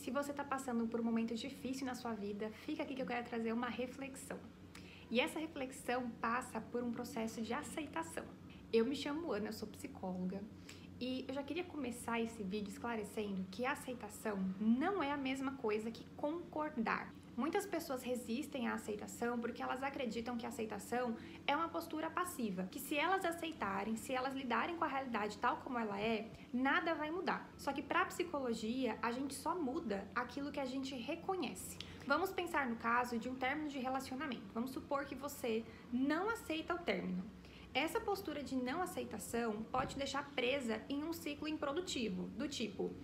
Se você está passando por um momento difícil na sua vida, fica aqui que eu quero trazer uma reflexão. E essa reflexão passa por um processo de aceitação. Eu me chamo Ana, eu sou psicóloga e eu já queria começar esse vídeo esclarecendo que a aceitação não é a mesma coisa que concordar. Muitas pessoas resistem à aceitação porque elas acreditam que a aceitação é uma postura passiva, que se elas aceitarem, se elas lidarem com a realidade tal como ela é, nada vai mudar. Só que para a psicologia, a gente só muda aquilo que a gente reconhece. Vamos pensar no caso de um término de relacionamento. Vamos supor que você não aceita o término. Essa postura de não aceitação pode deixar presa em um ciclo improdutivo, do tipo,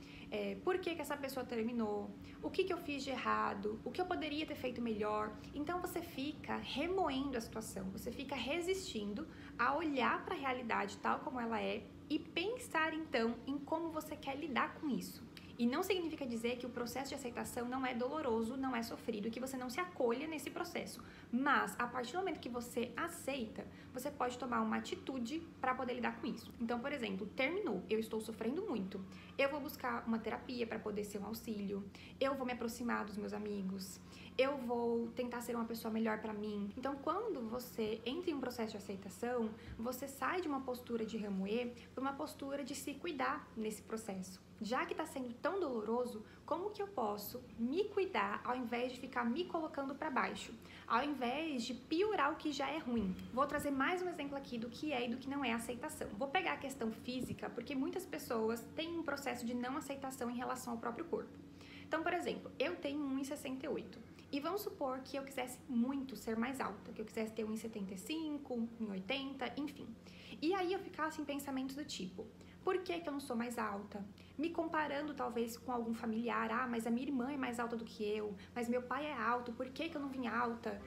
por que essa pessoa terminou? O que eu fiz de errado? O que eu poderia ter feito melhor? Então você fica remoendo a situação, você fica resistindo a olhar para a realidade tal como ela é e pensar então em como você quer lidar com isso. E não significa dizer que o processo de aceitação não é doloroso, não é sofrido, que você não se acolha nesse processo. Mas, a partir do momento que você aceita, você pode tomar uma atitude para poder lidar com isso. Então, por exemplo, terminou, eu estou sofrendo muito. Eu vou buscar uma terapia para poder ser um auxílio. Eu vou me aproximar dos meus amigos. Eu vou tentar ser uma pessoa melhor para mim. Então, quando você entra em um processo de aceitação, você sai de uma postura de remoer para uma postura de se cuidar nesse processo. Já que está sendo tão doloroso, como que eu posso me cuidar ao invés de ficar me colocando para baixo? Ao invés de piorar o que já é ruim. Vou trazer mais um exemplo aqui do que é e do que não é aceitação. Vou pegar a questão física, porque muitas pessoas têm um processo de não aceitação em relação ao próprio corpo. Então, por exemplo, eu tenho 1,68 e vamos supor que eu quisesse muito ser mais alta, que eu quisesse ter 1,75, 1,80, enfim. E aí eu ficasse em pensamentos do tipo, por que eu não sou mais alta? Me comparando talvez com algum familiar, mas a minha irmã é mais alta do que eu, mas meu pai é alto, por que eu não vim alta?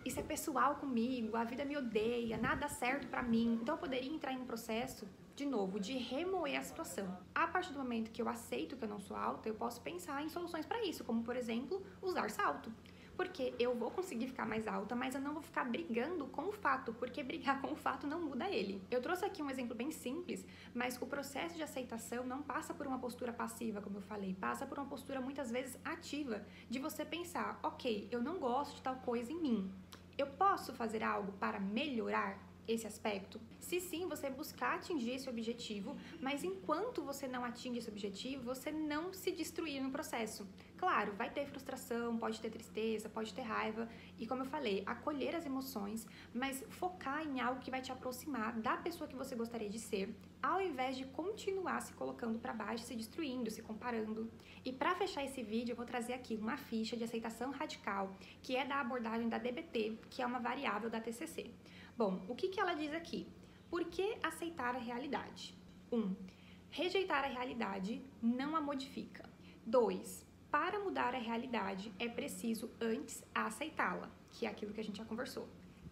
Isso é pessoal comigo, a vida me odeia, nada dá certo pra mim. Então eu poderia entrar em um processo, de novo, de remoer a situação. A partir do momento que eu aceito que eu não sou alta, eu posso pensar em soluções para isso, como por exemplo, usar salto. Porque eu vou conseguir ficar mais alta, mas eu não vou ficar brigando com o fato, porque brigar com o fato não muda ele. Eu trouxe aqui um exemplo bem simples, mas o processo de aceitação não passa por uma postura passiva, como eu falei, passa por uma postura muitas vezes ativa, de você pensar, ok, eu não gosto de tal coisa em mim, eu posso fazer algo para melhorar esse aspecto? Se sim, você buscar atingir esse objetivo, mas enquanto você não atinge esse objetivo, você não se destruir no processo. Claro, vai ter frustração, pode ter tristeza, pode ter raiva e, como eu falei, acolher as emoções, mas focar em algo que vai te aproximar da pessoa que você gostaria de ser, ao invés de continuar se colocando para baixo, se destruindo, se comparando. E para fechar esse vídeo, eu vou trazer aqui uma ficha de aceitação radical, que é da abordagem da DBT, que é uma variável da TCC. Bom, o que ela diz aqui? Por que aceitar a realidade? 1. Rejeitar a realidade não a modifica. 2. Para mudar a realidade é preciso antes aceitá-la, que é aquilo que a gente já conversou.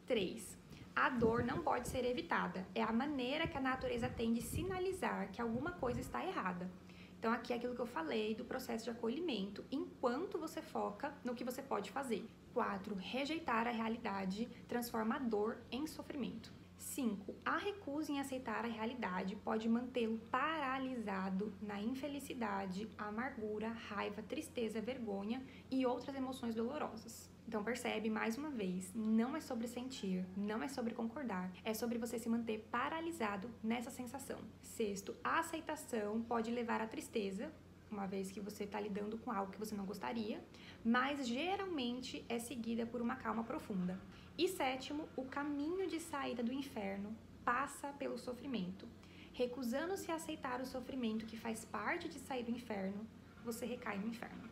3. A dor não pode ser evitada, é a maneira que a natureza tem de sinalizar que alguma coisa está errada. Então aqui é aquilo que eu falei do processo de acolhimento, enquanto você foca no que você pode fazer. 4. Rejeitar a realidade transforma a dor em sofrimento. 5. A recusa em aceitar a realidade pode mantê-lo paralisado na infelicidade, amargura, raiva, tristeza, vergonha e outras emoções dolorosas. Então percebe, mais uma vez, não é sobre sentir, não é sobre concordar, é sobre você se manter paralisado nessa sensação. 6. A aceitação pode levar à tristeza, uma vez que você está lidando com algo que você não gostaria, mas geralmente é seguida por uma calma profunda. E 7. O caminho de saída do inferno passa pelo sofrimento. Recusando-se a aceitar o sofrimento que faz parte de sair do inferno, você recai no inferno.